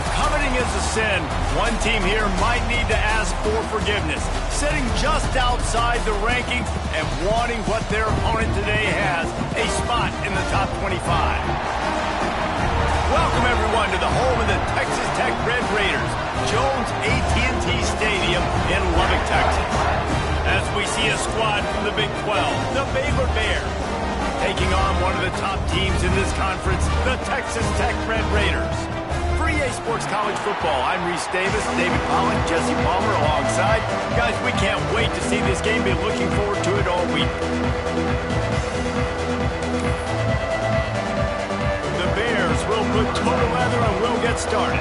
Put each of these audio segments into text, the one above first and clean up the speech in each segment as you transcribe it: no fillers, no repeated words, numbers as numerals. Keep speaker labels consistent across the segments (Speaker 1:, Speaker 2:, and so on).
Speaker 1: If coveting is a sin, one team here might need to ask for forgiveness, sitting just outside the rankings and wanting what their opponent today has, a spot in the top 25. Welcome, everyone, to the home of the Texas Tech Red Raiders, Jones AT&T Stadium in Lubbock, Texas. As we see a squad from the Big 12, the Baylor Bears, taking on one of the top teams in this conference, the Texas Tech Red Raiders. For EA Sports College Football, I'm Reese Davis, David Pollock, Jesse Palmer alongside. Guys, we can't wait to see this game. Been looking forward to it all week. The Bears will put total leather and we'll get started.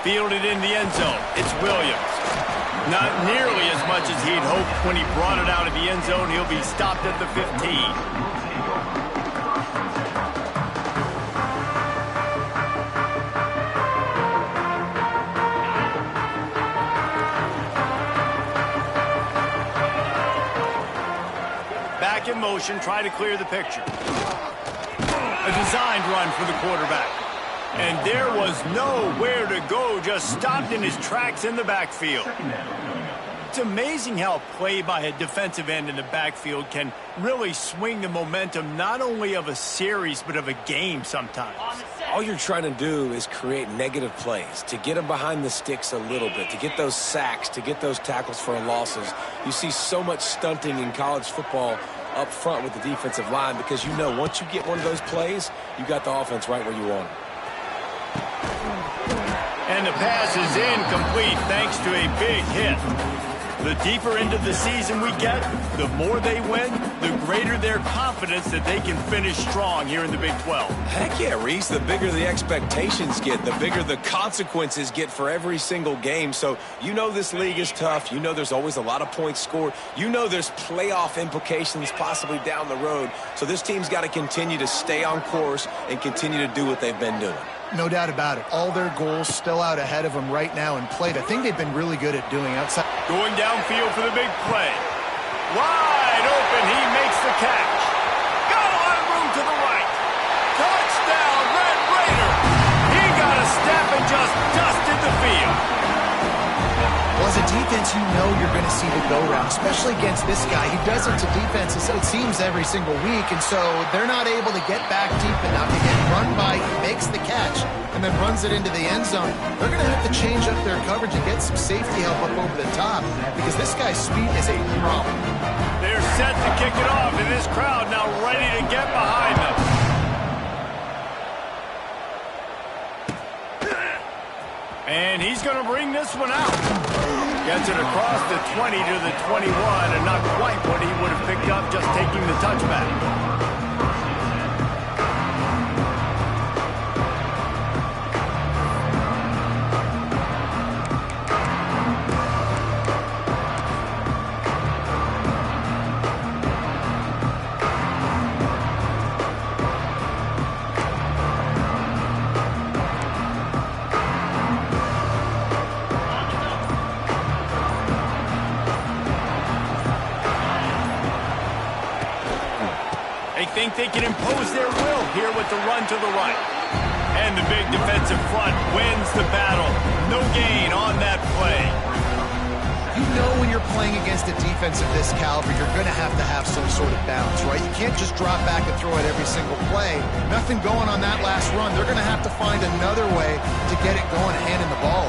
Speaker 1: Fielded in the end zone, it's Williams. Not nearly as much as he'd hoped when he brought it out of the end zone. He'll be stopped at the 15. Back in motion, try to clear the picture. A designed run for the quarterback. And there was nowhere to go, just stopped in his tracks in the backfield. It's amazing how play by a defensive end in the backfield can really swing the momentum not only of a series but of a game sometimes.
Speaker 2: All you're trying to do is create negative plays, to get them behind the sticks a little bit, to get those sacks, to get those tackles for losses. You see so much stunting in college football up front with the defensive line because you know once you get one of those plays, you got the offense right where you want it.
Speaker 1: And the pass is incomplete thanks to a big hit. The deeper into the season we get, the more they win, the greater their confidence that they can finish strong here in the Big 12.
Speaker 2: Heck yeah, Reese. The bigger the expectations get, the bigger the consequences get for every single game. So you know this league is tough. You know there's always a lot of points scored. You know there's playoff implications possibly down the road. So this team's got to continue to stay on course and continue to do what they've been doing.
Speaker 3: No doubt about it. All their goals still out ahead of them right now in play. I think they've been really good at doing outside.
Speaker 1: Going downfield for the big play. Wide open, he makes the catch. Got a lot of room to the right. Touchdown, Red Raider. He got a step and just dusted the field.
Speaker 3: Well, as a defense, you know you're going to see the go-round, especially against this guy. He does it to defenses, it seems, every single week, and so they're not able to get back deep enough to get run by. He makes the catch and then runs it into the end zone. They're going to have to change up their coverage and get some safety help up over the top because this guy's speed is a problem.
Speaker 1: They're set to kick it off, and this crowd now ready to get behind them. And he's going to bring this one out. Gets it across the 20 to the 21, and not quite what he would have picked up just taking the touchback. Think they can impose their will here with the run to the right. And the big defensive front wins the battle. No gain on that play.
Speaker 3: You know when you're playing against a defense of this caliber, you're going to have some sort of balance, right? You can't just drop back and throw it every single play. Nothing going on that last run. They're going to have to find another way to get it going, handing the ball.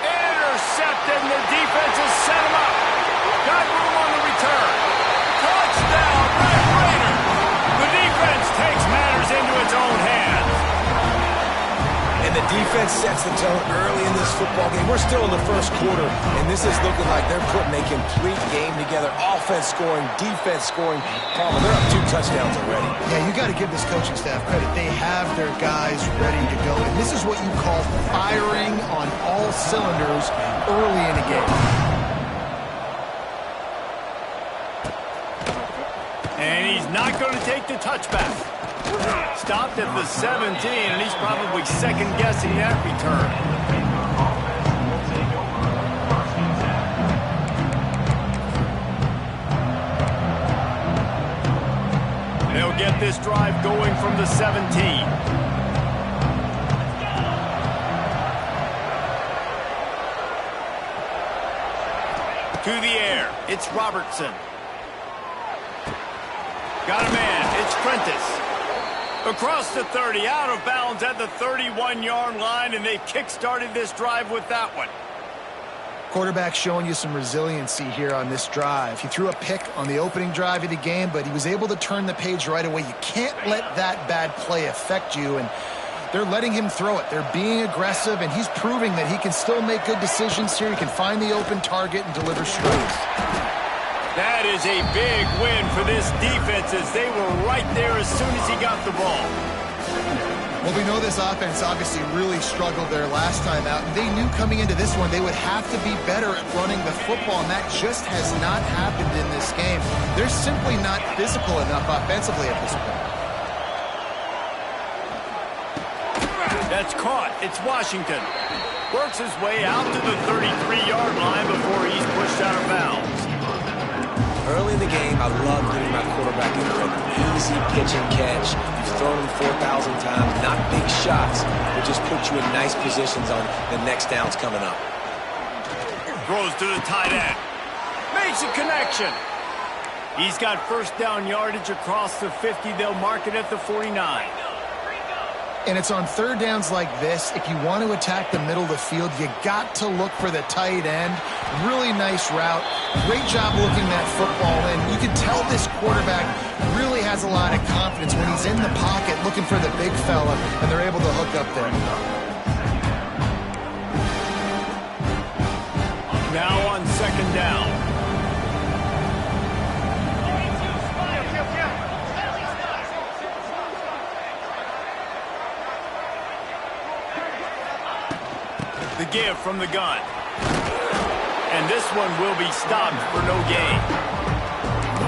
Speaker 1: Intercepted, and the defense has set him up. Got room on the return. Touchdown, Red Raider. The defense takes matters into its own hands.
Speaker 2: And the defense sets the tone early in this football game. We're still in the first quarter, and this is looking like they're putting a complete game together. Offense scoring, defense scoring. Palmer, they're up 2 touchdowns already.
Speaker 3: Yeah, you got to give this coaching staff credit. They have their guys ready to go. And this is what you call firing on all cylinders early in a game.
Speaker 1: And he's not going to take the touchback. Stopped at the 17, and he's probably second-guessing that return. this drive going from the 17. To the air, it's Robertson. Got a man, it's Prentice. Across the 30, out of bounds at the 31-yard line, and they kick-started this drive with that one.
Speaker 3: Quarterback showing you some resiliency here on this drive. He threw a pick on the opening drive of the game, but he was able to turn the page right away. You can't let that bad play affect you, and they're letting him throw it. They're being aggressive, and he's proving that he can still make good decisions here. He can find the open target and deliver strikes.
Speaker 1: That is a big win for this defense as they were right there as soon as he got the ball.
Speaker 3: Well, we know this offense obviously really struggled there last time out. They knew coming into this one they would have to be better at running the football, and that just has not happened in this game. They're simply not physical enough offensively at this point.
Speaker 1: That's caught. It's Washington. Works his way out to the 33-yard line before he's pushed out of bounds.
Speaker 2: Early in the game, I love getting my quarterback in rhythm. Easy pitch and catch. You've thrown him 4,000 times. Not big shots, but just put you in nice positions on the next downs coming up.
Speaker 1: Throws to the tight end. Makes a connection. He's got first down yardage across the 50. They'll mark it at the 49.
Speaker 3: And it's on third downs like this, if you want to attack the middle of the field, you got to look for the tight end. Really nice route. Great job looking that football in. You can tell this quarterback really has a lot of confidence when he's in the pocket looking for the big fella, and they're able to hook up there.
Speaker 1: Now on second down. The give from the gun. And this one will be stopped for no gain.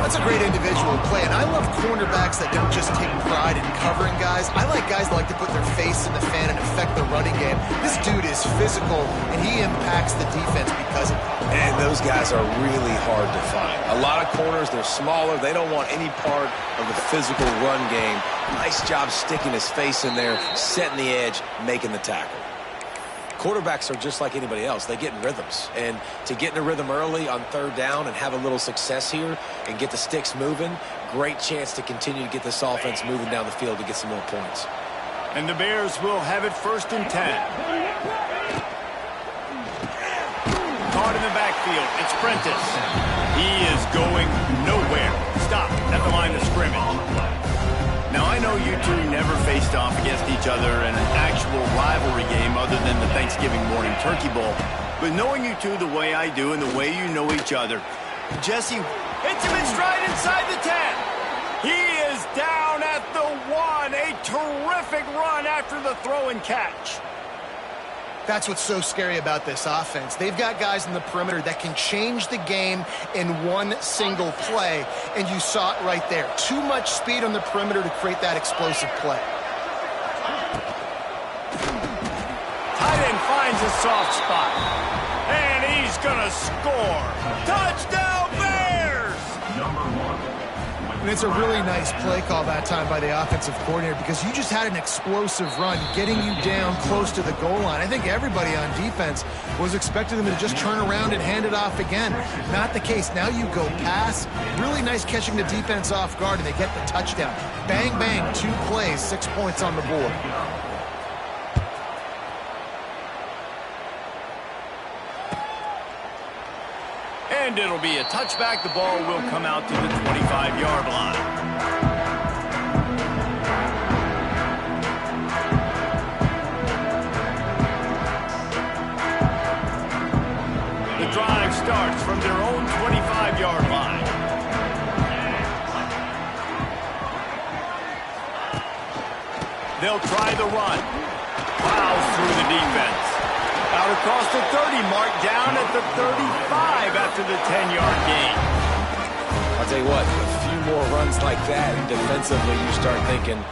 Speaker 3: That's a great individual play, and I love cornerbacks that don't just take pride in covering guys. I like guys that like to put their face in the fan and affect the running game. This dude is physical, and he impacts the defense because of it.
Speaker 2: And those guys are really hard to find. A lot of corners, they're smaller. They don't want any part of the physical run game. Nice job sticking his face in there, setting the edge, making the tackle. Quarterbacks are just like anybody else. They get in rhythms. And to get in a rhythm early on third down and have a little success here and get the sticks moving, great chance to continue to get this offense moving down the field to get some more points.
Speaker 1: And the Bears will have it first and 10. Caught in the backfield. It's Prentice. He is going nowhere. Stop at the line of scrimmage. Now, I know you two never faced off against each other in an actual rivalry game other than the Thanksgiving morning Turkey Bowl. But knowing you two the way I do and the way you know each other, Jesse hits him in stride inside the 10. He is down at the 1. A terrific run after the throw and catch.
Speaker 3: That's what's so scary about this offense. They've got guys in the perimeter that can change the game in one single play, and you saw it right there. Too much speed on the perimeter to create that explosive play.
Speaker 1: Tight end finds a soft spot, and he's gonna score. Touchdown Bears!
Speaker 3: And it's a really nice play call that time by the offensive coordinator because you just had an explosive run getting you down close to the goal line. I think everybody on defense was expecting them to just turn around and hand it off again. Not the case. Now you go pass. Really nice catching the defense off guard, and they get the touchdown. Bang, bang, 2 plays, 6 points on the board.
Speaker 1: And it'll be a touchback. The ball will come out to the 25-yard line. The drive starts from their own 25-yard line. They'll try the run. Plows through the defense. Out across the 30, marked down at the 35 after the 10-yard gain.
Speaker 2: I'll tell you what, a few more runs like that, and defensively you start thinking,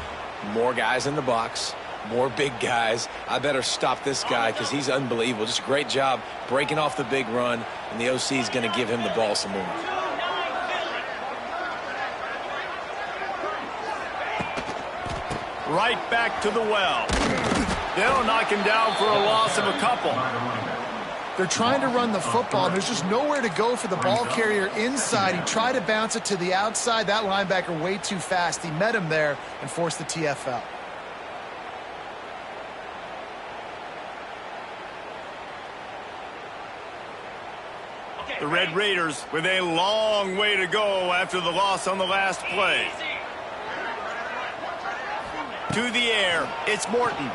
Speaker 2: more guys in the box, more big guys. I better stop this guy because he's unbelievable. Just a great job breaking off the big run, and the OC is going to give him the ball some more.
Speaker 1: Right back to the well. They'll knock him down for a loss of a couple.
Speaker 3: They're trying to run the football, and there's just nowhere to go for the ball carrier inside. He tried to bounce it to the outside. That linebacker way too fast. He met him there and forced the TFL.
Speaker 1: The Red Raiders with a long way to go after the loss on the last play. To the air, it's Morton.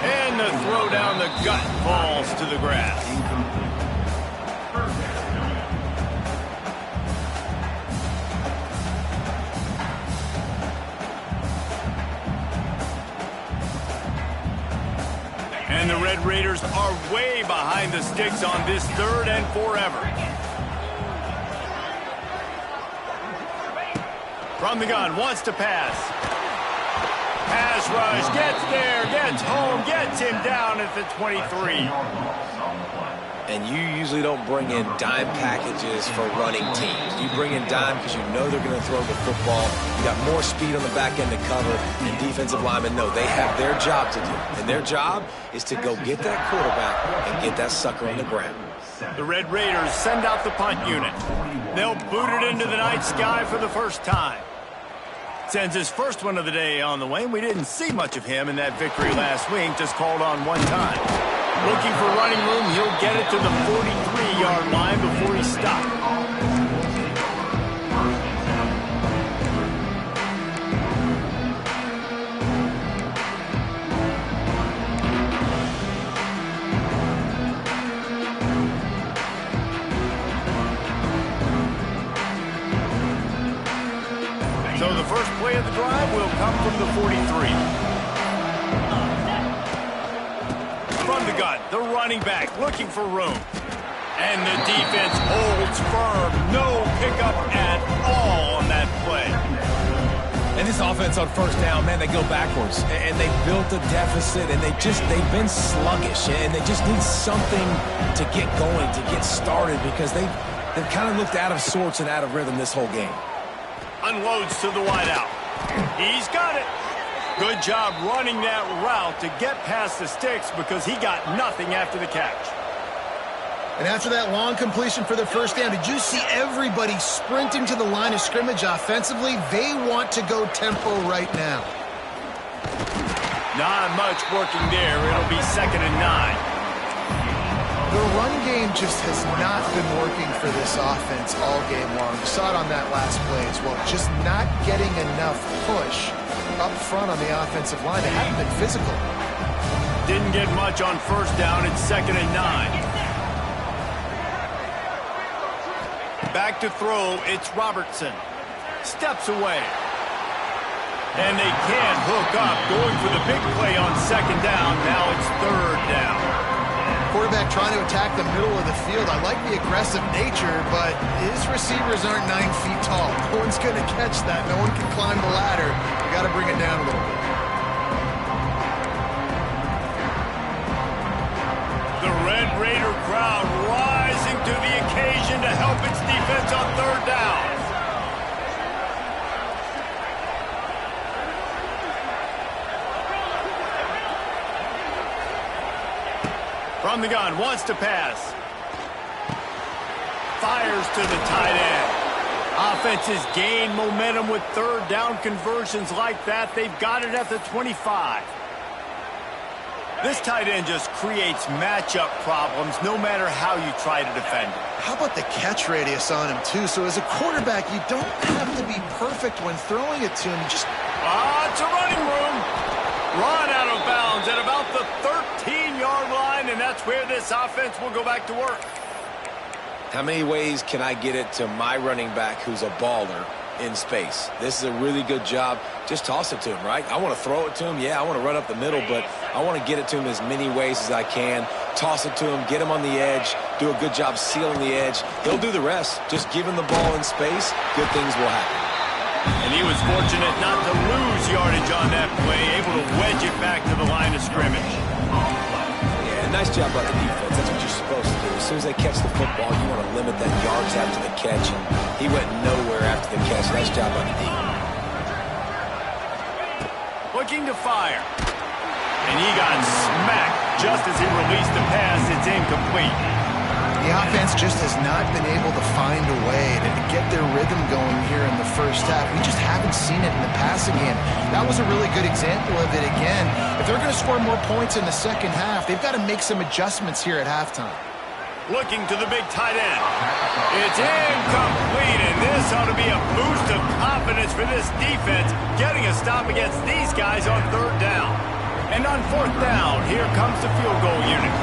Speaker 1: And the throw down the gut falls to the grass. And the Red Raiders are way behind the sticks on this 3rd and forever. From the gun, wants to pass. Pass rush, gets there, gets home, gets him down at the 23.
Speaker 2: And you usually don't bring in dime packages for running teams. You bring in dime because you know they're going to throw the football. You got more speed on the back end to cover, and defensive linemen know they have their job to do. And their job is to go get that quarterback and get that sucker on the ground.
Speaker 1: The Red Raiders send out the punt unit. They'll boot it into the night sky for the first time. Sends his first one of the day on the way, and we didn't see much of him in that victory last week, just called on one time. Looking for running room, he'll get it to the 43-yard line before he stopped. So the first play of the drive will come from the 43. From the gun, the running back looking for room. And the defense holds firm. No pickup at all on that play.
Speaker 2: And this offense on first down, man, they go backwards. And they built a deficit, and they've been sluggish. And they just need something to get going, to get started, because they've kind of looked out of sorts and out of rhythm this whole game.
Speaker 1: Unloads to the wideout. He's got it. Good job running that route to get past the sticks because he got nothing after the catch.
Speaker 3: And after that long completion for the first down, did you see everybody sprinting to the line of scrimmage offensively? They want to go tempo right now.
Speaker 1: Not much working there. It'll be 2nd and 9.
Speaker 3: The run game just has not been working for this offense all game long. You saw it on that last play as well. Just not getting enough push up front on the offensive line. They haven't been physical.
Speaker 1: Didn't get much on first down. It's 2nd and 9. Back to throw. It's Robertson. Steps away. And they can't hook up. Going for the big play on 2nd down. Now it's 3rd down.
Speaker 3: Quarterback trying to attack the middle of the field. I like the aggressive nature, but his receivers aren't 9 feet tall. No one's going to catch that. No one can climb the ladder. You got to bring it down a little bit.
Speaker 1: The Red Raider crowd rising to the occasion to help its defense on 3rd down. From the gun, wants to pass. Fires to the tight end. Offenses gain momentum with 3rd down conversions like that. They've got it at the 25. This tight end just creates matchup problems no matter how you try to defend it.
Speaker 3: How about the catch radius on him, too? So as a quarterback, you don't have to be perfect when throwing it to him. You just...
Speaker 1: It's a running room. Run out of bounds at about the 13-yard line, and that's where this offense will go back to work.
Speaker 2: How many ways can I get it to my running back who's a baller in space? This is a really good job. Just toss it to him, right? I want to throw it to him. Yeah, I want to run up the middle, but I want to get it to him as many ways as I can. Toss it to him, get him on the edge, do a good job sealing the edge. He'll do the rest. Just give him the ball in space, good things will happen.
Speaker 1: And he was fortunate not to lose yardage on that play, able to wedge it back to the line of scrimmage.
Speaker 2: Yeah, nice job by the defense. That's what you're supposed to do. As soon as they catch the football, you want to limit that yards after the catch, and he went nowhere after the catch. Nice job by the defense.
Speaker 1: looking to fire. And he got smacked just as he released the pass. It's incomplete.
Speaker 3: The offense just has not been able to find a way to get their rhythm going here in the first half. We just haven't seen it in the passing game. That was a really good example of it again. If they're going to score more points in the second half, they've got to make some adjustments here at halftime.
Speaker 1: Looking to the big tight end. It's incomplete, and this ought to be a boost of confidence for this defense, getting a stop against these guys on third down. And on fourth down, here comes the field goal unit.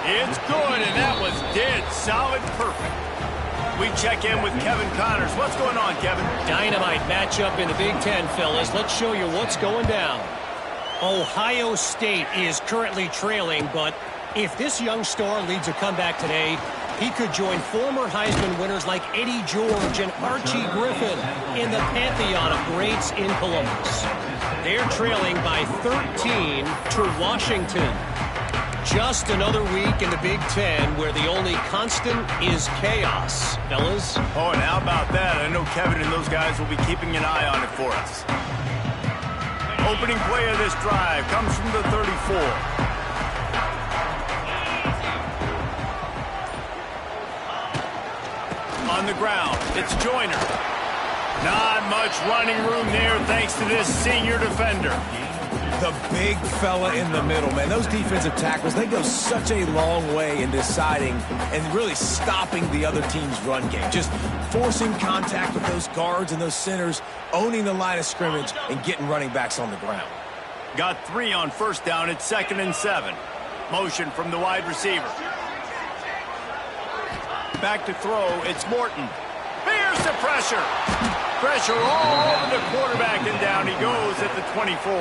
Speaker 1: It's good, and that was dead solid perfect. We check in with Kevin Connors. What's going on, Kevin?
Speaker 4: Dynamite matchup in the Big Ten, fellas. Let's show you what's going down. Ohio State is currently trailing, but if this young star leads a comeback today, he could join former Heisman winners like Eddie George and Archie Griffin in the pantheon of greats in Columbus. They're trailing by 13 to Washington. Just another week in the Big Ten where the only constant is chaos, fellas.
Speaker 1: Oh, and how about that? I know Kevin and those guys will be keeping an eye on it for us. Opening play of this drive comes from the 34. On the ground, it's Joyner. Not much running room there thanks to this senior defender.
Speaker 2: The big fella in the middle, man. Those defensive tackles, they go such a long way in deciding and really stopping the other team's run game. Just forcing contact with those guards and those centers, owning the line of scrimmage, and getting running backs on the ground.
Speaker 1: Got 3 on first down. It's 2nd and 7. Motion from the wide receiver. Back to throw. It's Morton. Here's the pressure. Pressure all over the quarterback, and down he goes at the 24.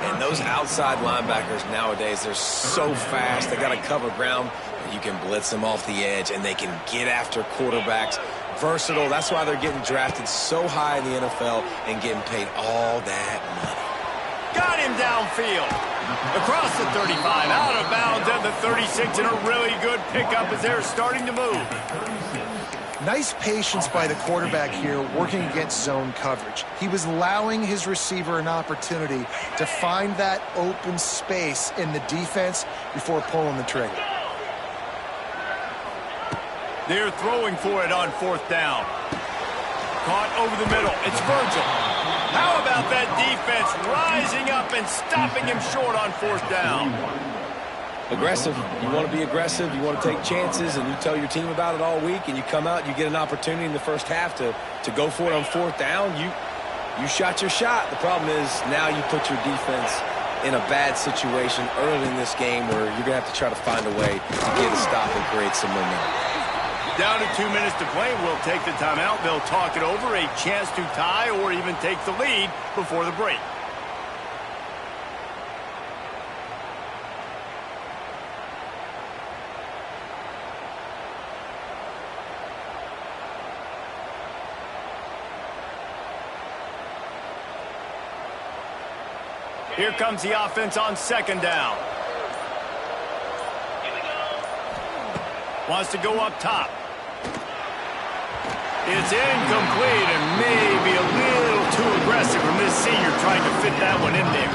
Speaker 2: And those outside linebackers nowadays, they're so fast. They got to cover ground. You can blitz them off the edge, and they can get after quarterbacks. Versatile. That's why they're getting drafted so high in the NFL and getting paid all that money.
Speaker 1: Got him downfield. Across the 35, out of bounds at the 36, and a really good pickup as they're starting to move.
Speaker 3: Nice patience by the quarterback here working against zone coverage. He was allowing his receiver an opportunity to find that open space in the defense before pulling the trigger.
Speaker 1: They're throwing for it on fourth down. Caught over the middle. It's Virgil. How about that defense rising up and stopping him short on fourth down?
Speaker 2: Aggressive. You want to be aggressive. You want to take chances, and you tell your team about it all week, and you come out and you get an opportunity in the first half to go for it on fourth down. You shot your shot. The problem is now you put your defense in a bad situation early in this game where you're going to have to try to find a way to get a stop and create some momentum.
Speaker 1: Down to 2 minutes to play. We'll take the timeout. They'll talk it over, a chance to tie or even take the lead before the break. Here comes the offense on second down. Wants to go up top. It's incomplete and maybe a little too aggressive from this senior trying to fit that one in there.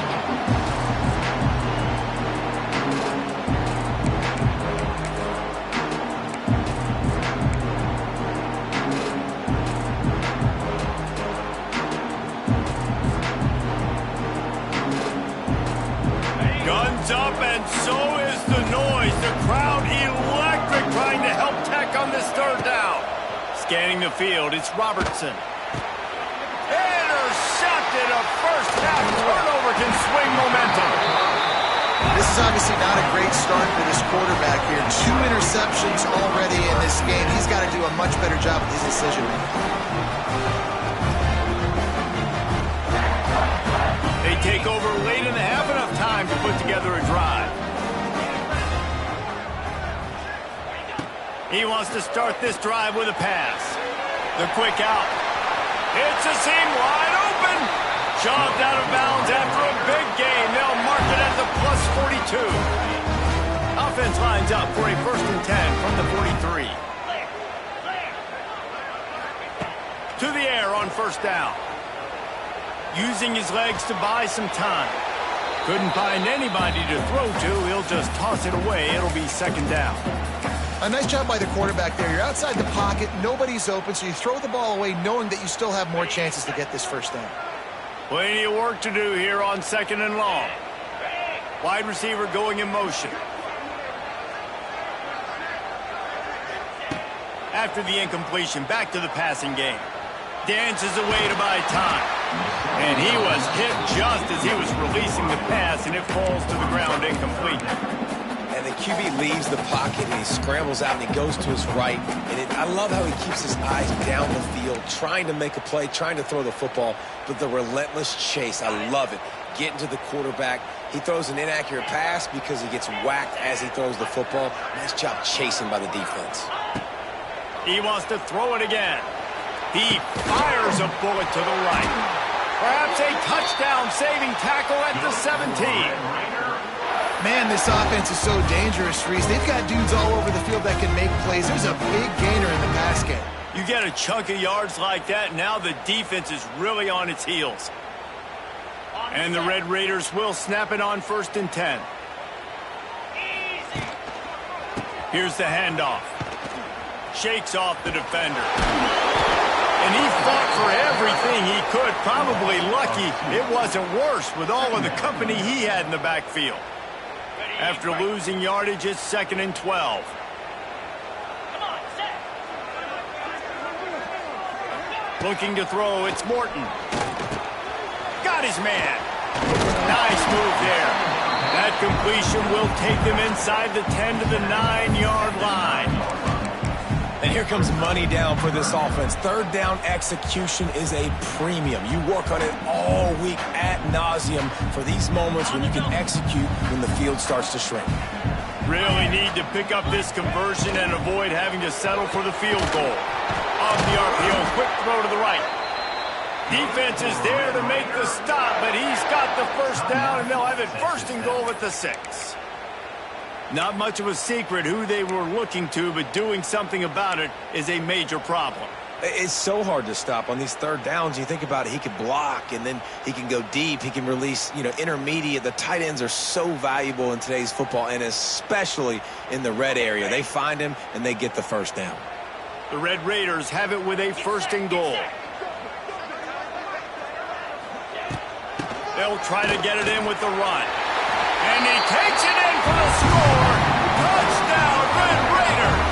Speaker 1: Guns up, and so is the noise. The crowd electric trying to help Tech on this third down. Scanning the field, it's Robertson. Intercepted. A first half turnover can swing momentum.
Speaker 3: This is obviously not a great start for this quarterback here. 2 interceptions already in this game. He's got to do a much better job with his decision making.
Speaker 1: They take over late in the half, enough time to put together a drive. He wants to start this drive with a pass. The quick out. It's a seam wide open. Shoved out of bounds after a big gain. They'll mark it at the +42. Offense lines up for a 1st and 10 from the 43. To the air on first down. Using his legs to buy some time. Couldn't find anybody to throw to. He'll just toss it away. It'll be second down.
Speaker 3: A nice job by the quarterback there. You're outside the pocket. Nobody's open, so you throw the ball away knowing that you still have more chances to get this first down.
Speaker 1: Plenty of work to do here on second and long. Wide receiver going in motion. After the incompletion, back to the passing game. Dances away to buy time. And he was hit just as he was releasing the pass, and it falls to the ground incomplete.
Speaker 2: And the QB leaves the pocket, and he scrambles out, and he goes to his right. And I love how he keeps his eyes down the field, trying to make a play, trying to throw the football, but the relentless chase, I love it. Getting to the quarterback. He throws an inaccurate pass because he gets whacked as he throws the football. Nice job chasing by the defense.
Speaker 1: He wants to throw it again. He fires a bullet to the right. Perhaps a touchdown-saving tackle at the 17.
Speaker 3: Man, this offense is so dangerous, Reese. They've got dudes all over the field that can make plays. There's a big gainer in the pass game.
Speaker 1: You get a chunk of yards like that, now the defense is really on its heels. And the Red Raiders will snap it on 1st and 10. Here's the handoff. Shakes off the defender. And he fought for everything he could. Probably lucky it wasn't worse with all of the company he had in the backfield. After losing yardage, it's 2nd and 12. Looking to throw, it's Morton. Got his man. Nice move there. That completion will take them inside the 10 to the 9-yard line.
Speaker 2: And here comes money down for this offense. Third down execution is a premium. You work on it all week ad nauseum for these moments when you can execute when the field starts to shrink.
Speaker 1: Really need to pick up this conversion and avoid having to settle for the field goal. Off the RPO, quick throw to the right. Defense is there to make the stop, but he's got the first down, and they'll have it 1st and goal at the 6. Not much of a secret who they were looking to, but doing something about it is a major problem.
Speaker 2: It's so hard to stop on these third downs. You think about it, he could block, and then he can go deep. He can release, intermediate. The tight ends are so valuable in today's football, and especially in the red area. They find him, and they get the first down.
Speaker 1: The Red Raiders have it with a 1st and goal. They'll try to get it in with the run. And he takes it in for the score. Touchdown, Red Raiders.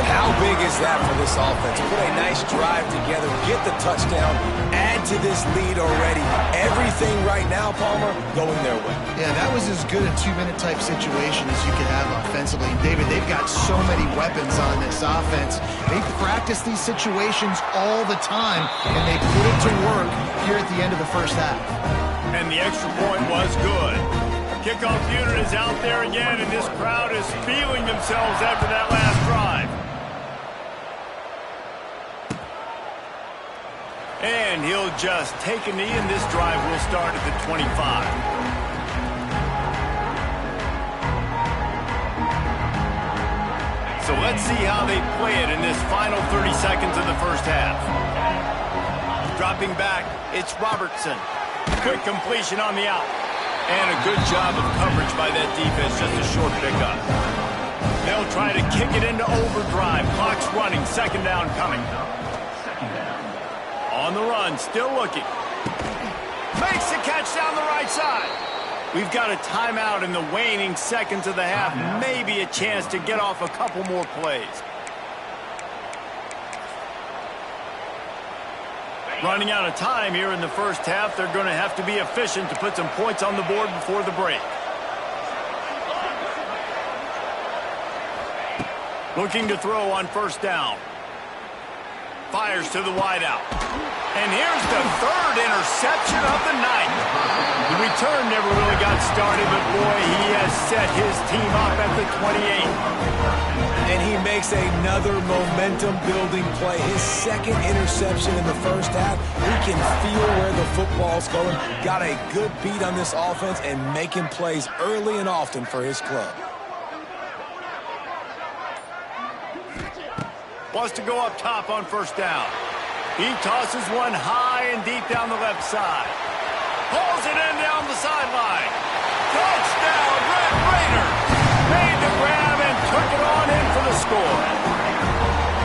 Speaker 2: And how big is that for this offense? Put a nice drive together, get the touchdown, add to this lead already. Everything right now, Palmer, going their way.
Speaker 3: Yeah, that was as good a 2-minute type situation as you could have offensively. David, they've got so many weapons on this offense. They practice these situations all the time, and they put it to work here at the end of the first half.
Speaker 1: And the extra point was good. Kickoff unit is out there again, and this crowd is feeling themselves after that last drive. And he'll just take a knee, and this drive will start at the 25. So let's see how they play it in this final 30 seconds of the first half. Dropping back, it's Robertson. Quick completion on the out. And a good job of coverage by that defense, just a short pickup. They'll try to kick it into overdrive. Clock's running, 2nd down coming. On the run, still looking. Makes the catch down the right side. We've got a timeout in the waning seconds of the half. Maybe a chance to get off a couple more plays. Running out of time here in the first half. They're going to have to be efficient to put some points on the board before the break. Looking to throw on 1st down. Fires to the wideout. And here's the 3rd interception of the night. The return never really got started, but boy, he has set his team up at the 28.
Speaker 2: And he makes another momentum-building play. His 2nd interception in the first half. He can feel where the football's going. Got a good beat on this offense and making plays early and often for his club.
Speaker 1: wants to go up top on first down. He tosses one high and deep down the left side. Pulls it in down the sideline. Touchdown, Red Raiders! Made the grab and took it on in for the score.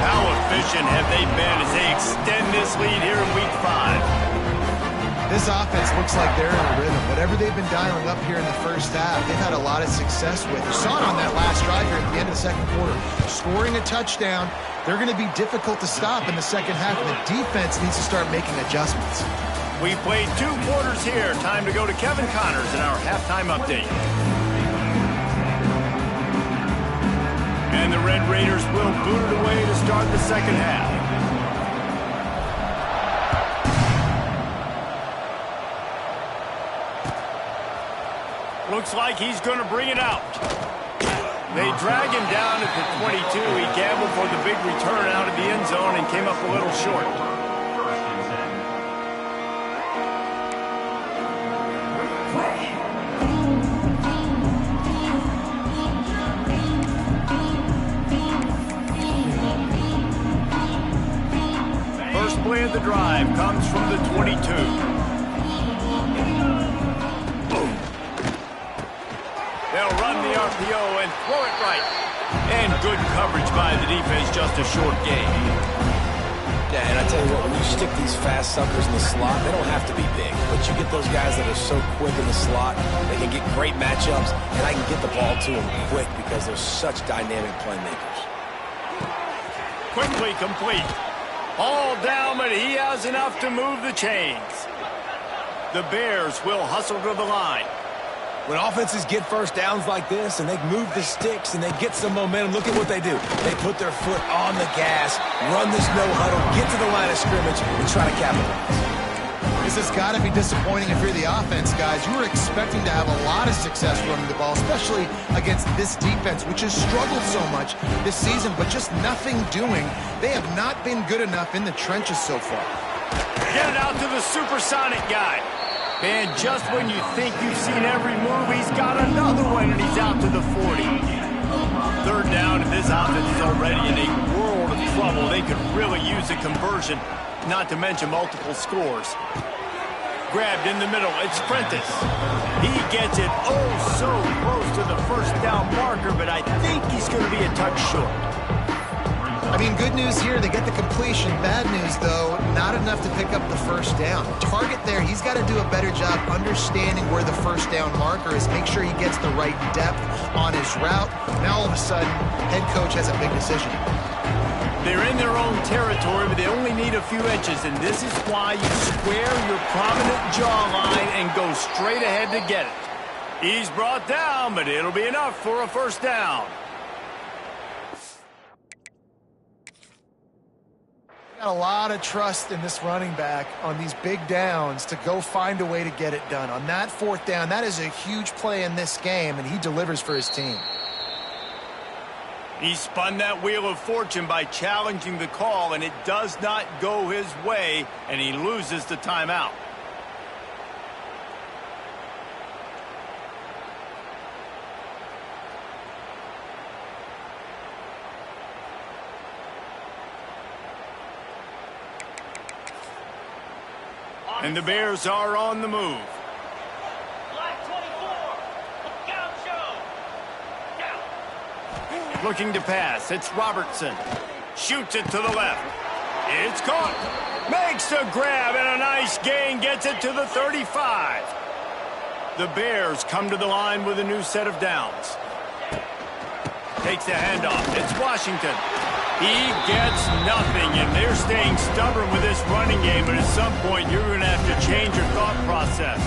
Speaker 1: How efficient have they been as they extend this lead here in Week 5?
Speaker 3: This offense looks like they're in a rhythm. Whatever they've been dialing up here in the first half, they've had a lot of success with. You saw it on that last drive here at the end of the second quarter. Scoring a touchdown, they're going to be difficult to stop in the second half, and the defense needs to start making adjustments.
Speaker 1: We played 2 quarters here. Time to go to Kevin Connors in our halftime update. And the Red Raiders will boot it away to start the second half. Looks like he's going to bring it out. They drag him down at the 22. He gambled for the big return out of the end zone and came up a little short. First play of the drive comes from the 22. They'll run the RPO and throw it right. And good coverage by the defense, just a short gain.
Speaker 2: Yeah, and I tell you what, when you stick these fast suckers in the slot, they don't have to be big. But you get those guys that are so quick in the slot, they can get great matchups, and I can get the ball to them quick because they're such dynamic playmakers.
Speaker 1: Quickly complete. All down, but he has enough to move the chains. The Bears will hustle to the line.
Speaker 2: When offenses get first downs like this and they move the sticks and they get some momentum, look at what they do. They put their foot on the gas, run this no-huddle, get to the line of scrimmage, and try to capitalize.
Speaker 3: This has got to be disappointing if you're the offense, guys. You were expecting to have a lot of success running the ball, especially against this defense, which has struggled so much this season, but just nothing doing. They have not been good enough in the trenches so far.
Speaker 1: Get it out to the supersonic guy. And just when you think you've seen every move, he's got another one, and he's out to the 40. Third down, and this offense is already in a world of trouble. They could really use a conversion, not to mention multiple scores. Grabbed in the middle, it's Prentice. He gets it oh so close to the first down marker, but I think he's going to be a touch short.
Speaker 3: I mean, good news here, they get the completion. Bad news, though, not enough to pick up the first down. Target there, he's got to do a better job understanding where the first down marker is, make sure he gets the right depth on his route. Now, all of a sudden, head coach has a big decision.
Speaker 1: They're in their own territory, but they only need a few inches, and this is why you square your prominent jawline and go straight ahead to get it. He's brought down, but it'll be enough for a first down.
Speaker 3: Got a lot of trust in this running back on these big downs to go find a way to get it done. On that fourth down, that is a huge play in this game, and he delivers for his team.
Speaker 1: He spun that wheel of fortune by challenging the call, and it does not go his way, and he loses the timeout. And the Bears are on the move. Looking to pass. It's Robertson. Shoots it to the left. It's caught. Makes the grab and a nice gain. Gets it to the 35. The Bears come to the line with a new set of downs. Takes the handoff. It's Washington. He gets nothing, and they're staying stubborn with this running game, but at some point you're going to have to change your thought process.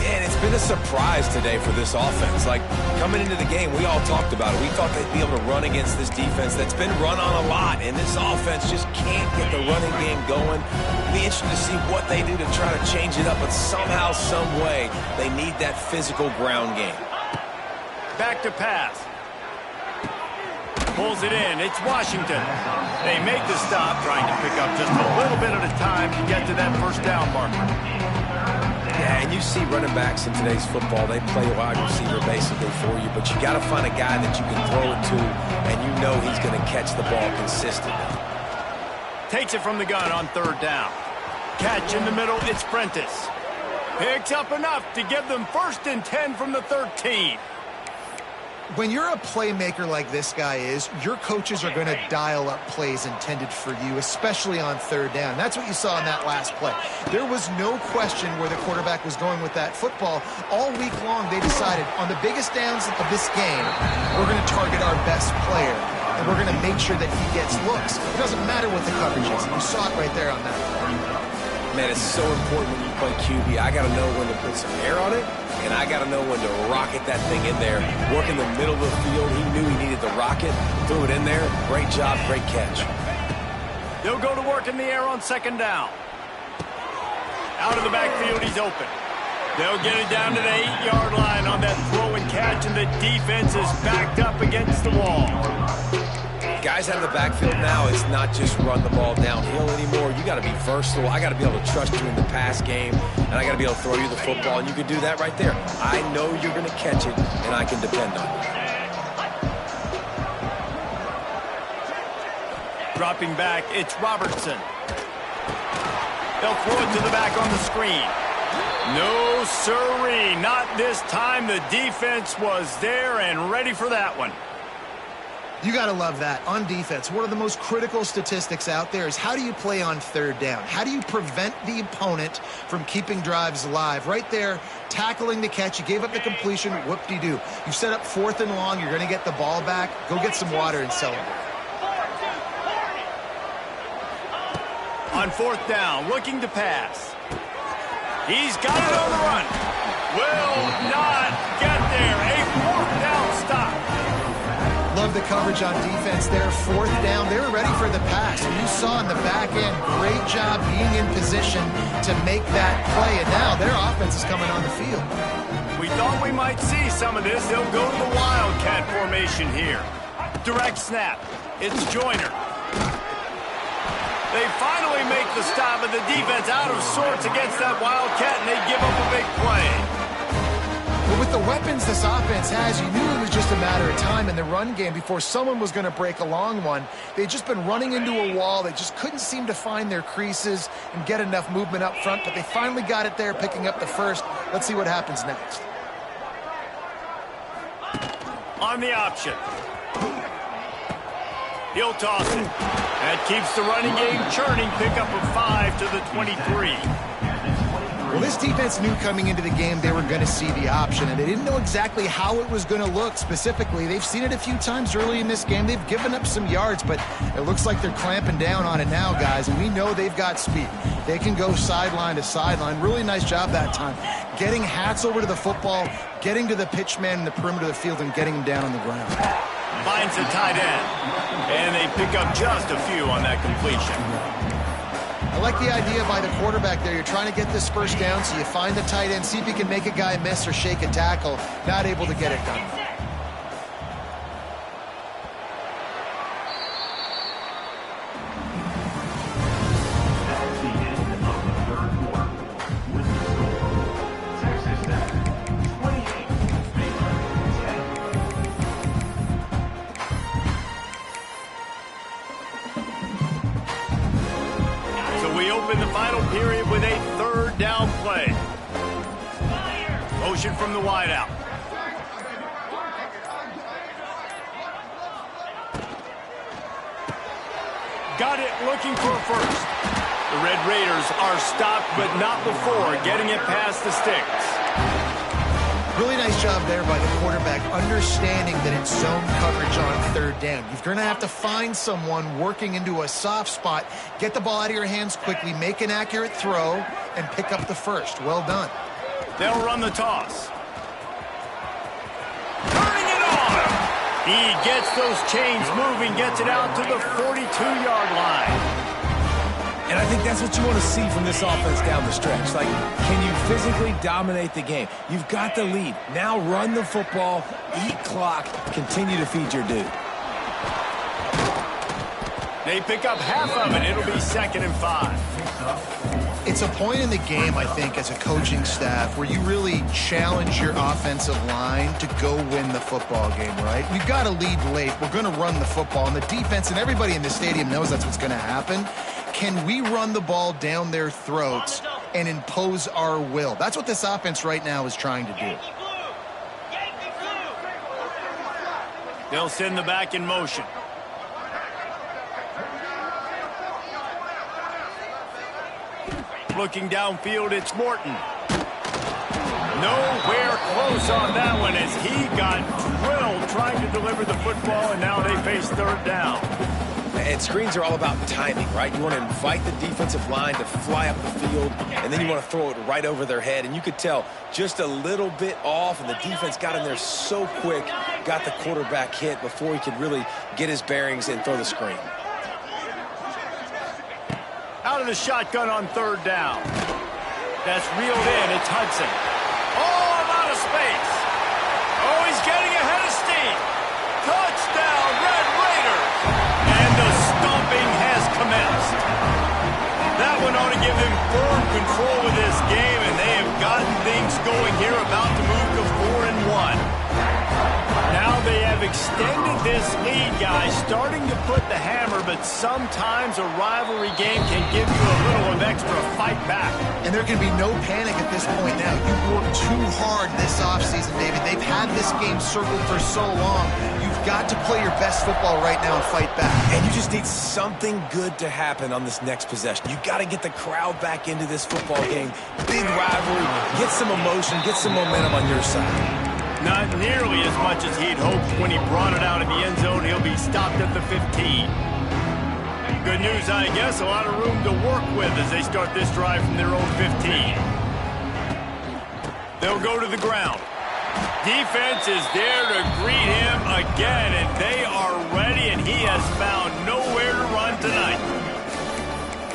Speaker 2: And it's been a surprise today for this offense. Like, coming into the game, we all talked about it. We thought they'd be able to run against this defense that's been run on a lot, and this offense just can't get the running game going. It'll be interesting to see what they do to try to change it up, but somehow, some way, they need that physical ground game.
Speaker 1: Back to pass. Pulls it in. It's Washington. They make the stop, trying to pick up just a little bit at a time to get to that first down marker.
Speaker 2: Yeah, Yeah, and you see running backs in today's football, they play wide receiver basically for you, but you got to find a guy that you can throw it to, and you know he's going to catch the ball consistently.
Speaker 1: Takes it from the gun on 3rd down. Catch in the middle, it's Prentice. Picks up enough to give them 1st and 10 from the 13.
Speaker 3: When you're a playmaker like this guy is, your coaches are going to dial up plays intended for you, especially on 3rd down. That's what you saw in that last play. There was no question where the quarterback was going with that football. All week long, they decided on the biggest downs of this game, we're going to target our best player, and we're going to make sure that he gets looks. It doesn't matter what the coverage is. You saw it right there on that play.
Speaker 2: Man, it's so important when you play QB. I got to know when to put some air on it, and I got to know when to rocket that thing in there. Work in the middle of the field. He knew he needed the rocket. Threw it in there. Great job, great catch.
Speaker 1: They'll go to work in the air on 2nd down. Out of the backfield, he's open. They'll get it down to the 8-yard line on that throw and catch, and the defense is backed up against the wall.
Speaker 2: Guys out of the backfield now, it's not just run the ball downhill anymore. You got to be versatile. I got to be able to trust you in the pass game, and I got to be able to throw you the football, and you can do that right there. I know you're going to catch it, and I can depend on you.
Speaker 1: Dropping back, it's Robertson. They'll throw it to the back on the screen. No siree, not this time. The defense was there and ready for that one.
Speaker 3: You got to love that. On defense, one of the most critical statistics out there is how do you play on 3rd down? How do you prevent the opponent from keeping drives alive? Right there, tackling the catch. You gave up the completion. Whoop-de-doo. You set up 4th and long. You're going to get the ball back. Go get some water and celebrate.
Speaker 1: On 4th down, looking to pass. He's got it on the run. Will not get there. A 4th down stop.
Speaker 3: Love the coverage on defense there. 4th down. They were ready for the pass. You saw in the back end, great job being in position to make that play. And now their offense is coming on the field.
Speaker 1: We thought we might see some of this. They'll go to the Wildcat formation here. Direct snap. It's Joyner. They finally make the stop, and the defense out of sorts against that Wildcat, and they give up a big play.
Speaker 3: But with the weapons this offense has, you knew it was just a matter of time in the run game before someone was going to break a long one. They'd just been running into a wall. They just couldn't seem to find their creases and get enough movement up front, but they finally got it there, picking up the first. Let's see what happens next.
Speaker 1: On the option. He'll toss it. That keeps the running game churning. Pickup of 5 to the 23.
Speaker 3: Well, this defense knew coming into the game they were going to see the option, and they didn't know exactly how it was going to look specifically. They've seen it a few times early in this game. They've given up some yards, but it looks like they're clamping down on it now, guys, and we know they've got speed. They can go sideline to sideline. Really nice job that time. Getting Hats over to the football, getting to the pitch man in the perimeter of the field, and getting him down on the ground.
Speaker 1: Finds a tight end, and they pick up just a few on that completion.
Speaker 3: I like the idea by the quarterback there. You're trying to get this first down, so you find the tight end, see if you can make a guy miss or shake a tackle. Not able to get it done.
Speaker 1: In the final period with a 3rd down play. Motion from the wideout. Got it, looking for a first. The Red Raiders are stopped, but not before getting it past the sticks.
Speaker 3: Really nice job there by the quarterback, understanding that it's zone coverage on 3rd down. You're going to have to find someone working into a soft spot, get the ball out of your hands quickly, make an accurate throw, and pick up the first. Well done.
Speaker 1: They'll run the toss. Turning it on! He gets those chains moving, gets it out to the 42-yard line.
Speaker 2: And I think that's what you want to see from this offense down the stretch. Like, can you physically dominate the game? You've got the lead. Now run the football, eat clock, continue to feed your dude.
Speaker 1: They pick up half of it. It'll be 2nd and 5.
Speaker 3: It's a point in the game, I think, as a coaching staff where you really challenge your offensive line to go win the football game, right? We've got to lead late. We're going to run the football. And the defense and everybody in the stadium knows that's what's going to happen. Can we run the ball down their throats and impose our will? That's what this offense right now is trying to do.
Speaker 1: They'll send the back in motion. Looking downfield, it's Morton. Nowhere close on that one as he got drilled trying to deliver the football, and now they face third down.
Speaker 2: And screens are all about timing, right? You want to invite the defensive line to fly up the field, and then you want to throw it right over their head. And you could tell just a little bit off, and the defense got in there so quick, got the quarterback hit before he could really get his bearings and throw the screen.
Speaker 1: Out of the shotgun on third down. That's reeled in. It's Hudson. Oh, a lot of space. Oh, he's getting ahead of steam. Touchdown, Red Raiders. And the stomping has commenced. That one ought to give them firm control of this game, and they have gotten things going here, about to move to 4-1. Now they have extended this lead, guys, starting to put the hammer, but sometimes a rivalry game can give you a little of extra fight back.
Speaker 3: And there can be no panic at this point now. You've worked too hard this offseason, David. They've had this game circled for so long. You've got to play your best football right now and fight back.
Speaker 2: And you just need something good to happen on this next possession. You got to get the crowd back into this football game. Big rivalry. Get some emotion. Get some momentum on your side.
Speaker 1: Not nearly as much as he'd hoped when he brought it out of the end zone. He'll be stopped at the 15. Good news, I guess. A lot of room to work with as they start this drive from their own 15. They'll go to the ground. Defense is there to greet him again, and they are ready, and he has found nowhere to run tonight.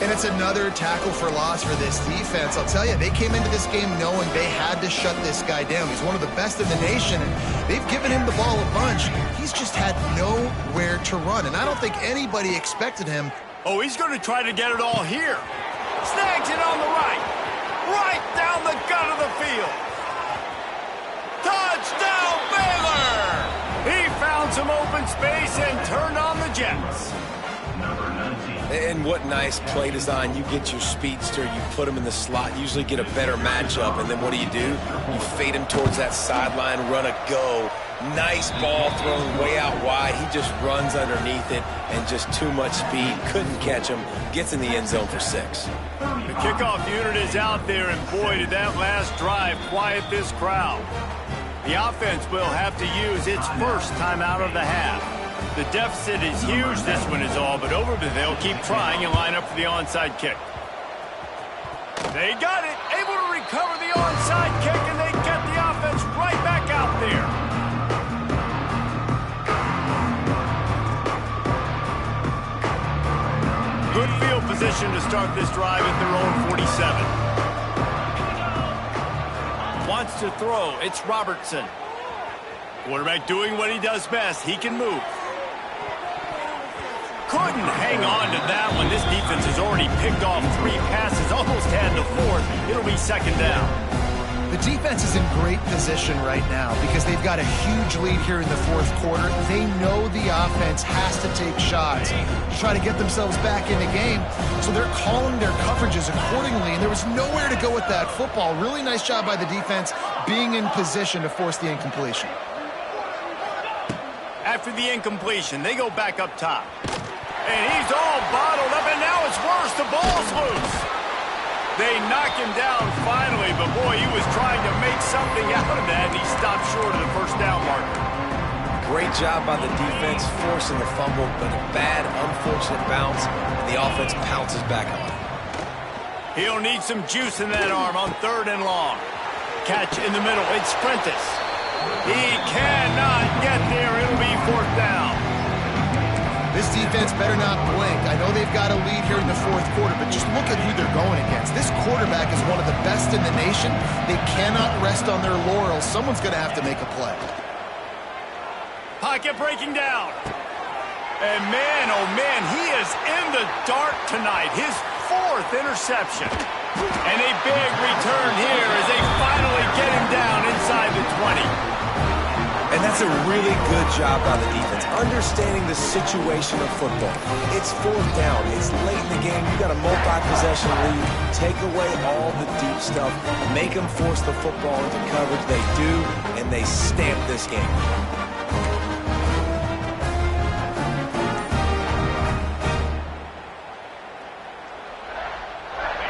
Speaker 3: And it's another tackle for loss for this defense. I'll tell you, they came into this game knowing they had to shut this guy down. He's one of the best in the nation, and they've given him the ball a bunch. He's just had nowhere to run, and I don't think anybody expected him.
Speaker 1: Oh, he's going to try to get it all here. Snags it on the right down the gut of the field. Touchdown, Baylor! He found some open space and turned on the Jets.
Speaker 2: And what nice play design. You get your speedster, you put him in the slot, usually get a better matchup, and then what do? You fade him towards that sideline, run a go. Nice ball thrown way out wide. He just runs underneath it, and just too much speed. Couldn't catch him. Gets in the end zone for 6.
Speaker 1: The kickoff unit is out there, and boy, did that last drive quiet this crowd. The offense will have to use its first timeout of the half. The deficit is huge. This one is all but over, but they'll keep trying and line up for the onside kick. They got it. Able to recover the onside kick, and they get the offense right back out there. Good field position to start this drive at their own 47. Wants to throw. It's Robertson. Quarterback doing what he does best. He can move. Couldn't hang on to that one. This defense has already picked off 3 passes, almost had the 4th. It'll be second down.
Speaker 3: The defense is in great position right now because they've got a huge lead here in the 4th quarter. They know the offense has to take shots to try to get themselves back in the game. So they're calling their coverages accordingly, and there was nowhere to go with that football. Really nice job by the defense being in position to force the incompletion.
Speaker 1: After the incompletion, they go back up top. And he's all bottled up, and now it's worse. The ball's loose. They knock him down finally, but boy, he was trying to make something out of that, and he stopped short of the first down marker.
Speaker 2: Great job by the defense, forcing the fumble, but a bad, unfortunate bounce, and the offense pounces back on it.
Speaker 1: He'll need some juice in that arm on 3rd and long. Catch in the middle. It's Prentice. He cannot get there. It'll be 4th down.
Speaker 3: This defense better not blink. I know they've got a lead here in the 4th quarter, but just look at who they're going against. This quarterback is one of the best in the nation. They cannot rest on their laurels. Someone's going to have to make a play.
Speaker 1: Pocket breaking down. And man, oh man, he is in the dark tonight. His 4th interception. And a big return here as they finally get him down inside the 20.
Speaker 2: And that's a really good job by the defense, understanding the situation of football. It's fourth down. It's late in the game. You got a multi-possession lead. Take away all the deep stuff. Make them force the football into coverage. They do, and they stamp this game.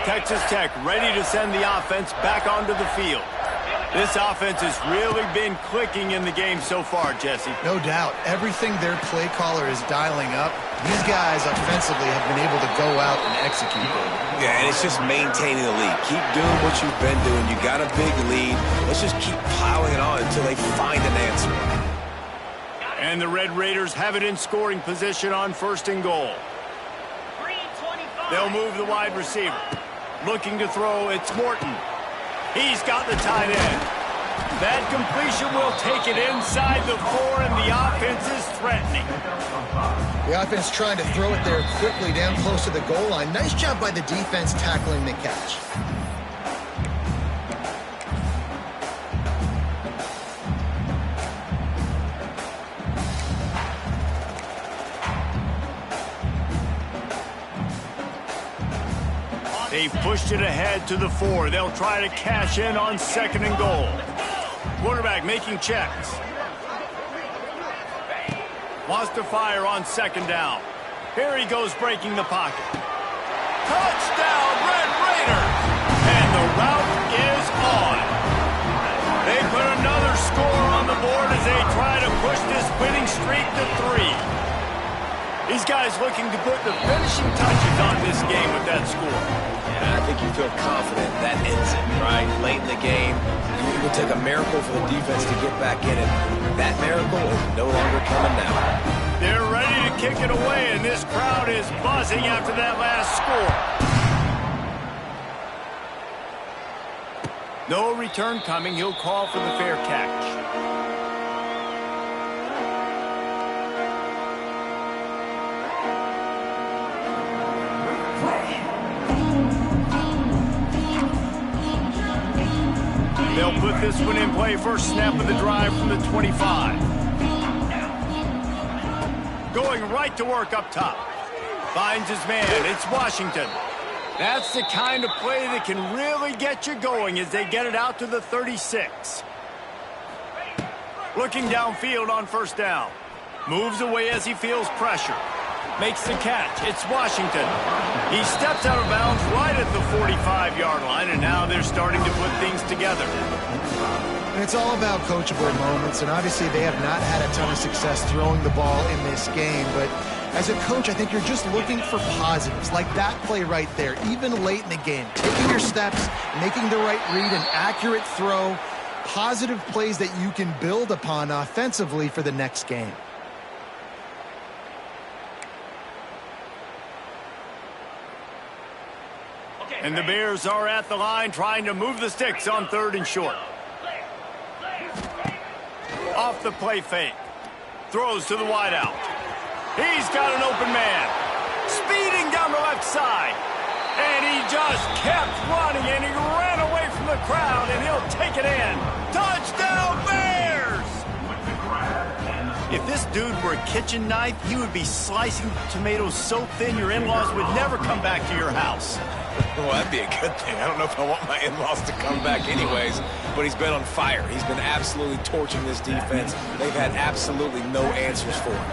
Speaker 1: Texas Tech ready to send the offense back onto the field. This offense has really been clicking in the game so far, Jesse.
Speaker 3: No doubt. Everything their play caller is dialing up, these guys offensively have been able to go out and execute.
Speaker 2: Yeah, and it's just maintaining the lead. Keep doing what you've been doing. You got a big lead. Let's just keep piling it on until they find an answer.
Speaker 1: And the Red Raiders have it in scoring position on 1st and goal. They'll move the wide receiver. Looking to throw, it's Morton. He's got the tight end. That completion will take it inside the 4, and the offense is threatening.
Speaker 3: The offense trying to throw it there quickly down close to the goal line. Nice job by the defense tackling the catch.
Speaker 1: They've pushed it ahead to the 4. They'll try to cash in on 2nd and goal. Quarterback making checks. Wants to fire on 2nd down. Here he goes breaking the pocket. Touchdown, Red Raiders! And the route is on. They put another score on the board as they try to push this winning streak to 3. These guys looking to put the finishing touches on this game with that score.
Speaker 2: I think you feel confident that ends it, right? Late in the game, it would take a miracle for the defense to get back in it. That miracle is no longer coming now.
Speaker 1: They're ready to kick it away, and this crowd is buzzing after that last score. No return coming. He'll call for the fair catch. They'll put this one in play. First snap of the drive from the 25. Going right to work up top. Finds his man. It's Washington. That's the kind of play that can really get you going as they get it out to the 36. Looking downfield on 1st down. Moves away as he feels pressure. Makes the catch. It's Washington. He steps out of bounds right at the 45-yard line, and now they're starting to put things together.
Speaker 3: And it's all about coachable moments, and obviously they have not had a ton of success throwing the ball in this game, but as a coach, I think you're just looking for positives, like that play right there, even late in the game. Taking your steps, making the right read, an accurate throw, positive plays that you can build upon offensively for the next game.
Speaker 1: And the Bears are at the line trying to move the sticks on 3rd and short. Off the play fake. Throws to the wideout. He's got an open man. Speeding down the left side. And he just kept running, and he ran away from the crowd, and he'll take it in. Touchdown, Bears! If this dude were a kitchen knife, he would be slicing tomatoes so thin your in-laws would never come back to your house.
Speaker 2: Well, that'd be a good thing. I don't know if I want my in-laws to come back anyways, but he's been on fire. He's been absolutely torching this defense. They've had absolutely no answers for him.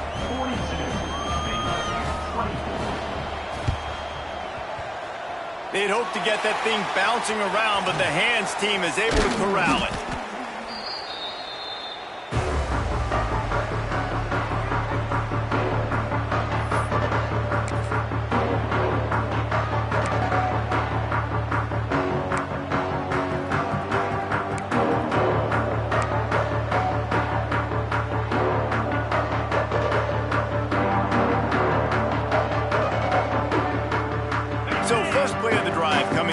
Speaker 1: They'd hoped to get that thing bouncing around, but the hands team is able to corral it.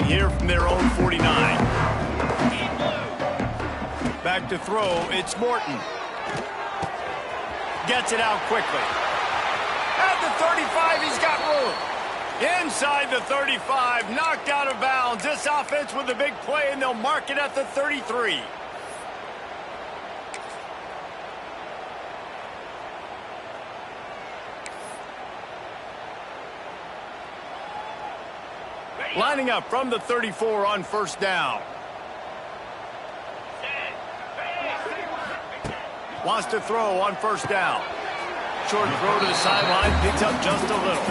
Speaker 1: Here from their own 49. Back to throw, it's Morton. Gets it out quickly. At the 35, he's got room. Inside the 35, knocked out of bounds. This offense with a big play, and they'll mark it at the 33. Lining up from the 34 on first down. Wants to throw on first down. Short throw to the sideline, picks up just a little.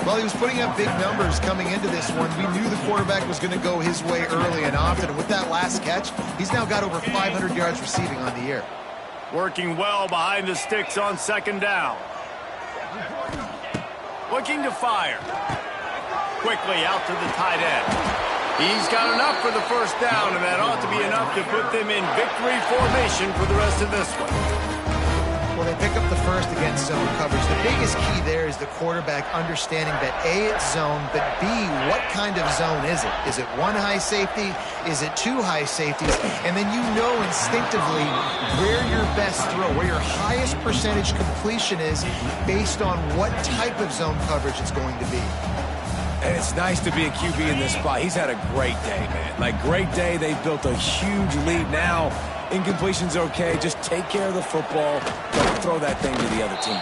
Speaker 3: Well, he was putting up big numbers coming into this one. We knew the quarterback was going to go his way early and often. And with that last catch, he's now got over 500 yards receiving on the year.
Speaker 1: Working well behind the sticks on second down. Looking to fire. Quickly out to the tight end. He's got enough for the first down, and that ought to be enough to put them in victory formation for the rest of this one.
Speaker 3: Well, they pick up the first against zone coverage. The biggest key there is the quarterback understanding that A, it's zone, but B, what kind of zone is it? Is it one high safety? Is it two high safeties? And then you know instinctively where your best throw, where your highest percentage completion is based on what type of zone coverage it's going to be.
Speaker 2: And it's nice to be a QB in this spot. He's had a great day, man. Like, great day. They've built a huge lead. Now, incompletion's okay. Just take care of the football. Don't throw that thing to the other team.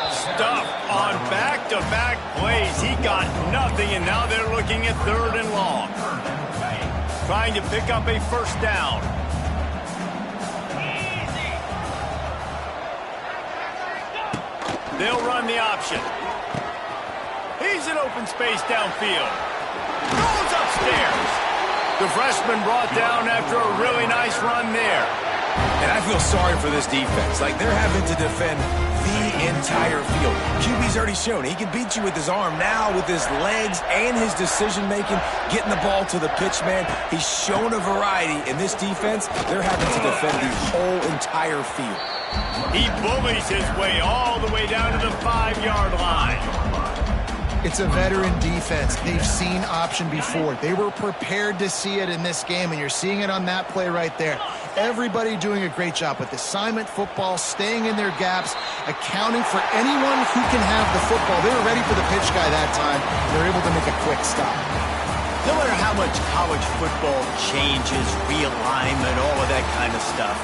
Speaker 1: Stuff on back-to-back plays. He got nothing, and now they're looking at third and long. Trying to pick up a first down. They'll run the option. He's in open space downfield. Goes upstairs. The freshman brought down after a really nice run there.
Speaker 2: And I feel sorry for this defense. Like, they're having to defend the entire field. QB's already shown he can beat you with his arm. Now, with his legs and his decision-making, getting the ball to the pitch man, he's shown a variety. In this defense, they're having to defend the whole entire field.
Speaker 1: He bullies his way all the way down to the 5-yard line.
Speaker 3: It's a veteran defense. They've seen option before. They were prepared to see it in this game, and you're seeing it on that play right there. Everybody doing a great job with assignment football, staying in their gaps, accounting for anyone who can have the football. They were ready for the pitch guy that time. They're able to make a quick stop.
Speaker 1: No matter how much college football changes, realignment, all of that kind of stuff,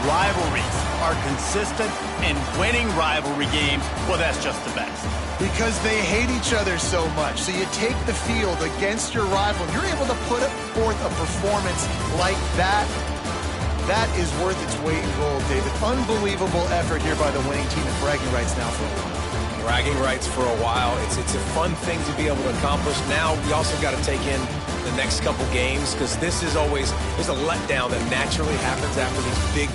Speaker 1: rivalries are consistent, and winning rivalry games, well, that's just the best.
Speaker 3: Because they hate each other so much. So you take the field against your rival, you're able to put forth a performance like that. That is worth its weight in gold, David. Unbelievable effort here by the winning team, and bragging rights now for a while.
Speaker 2: Bragging rights for a while. It's a fun thing to be able to accomplish. Now we also got to take in the next couple games, because this is always, there's a letdown that naturally happens after these big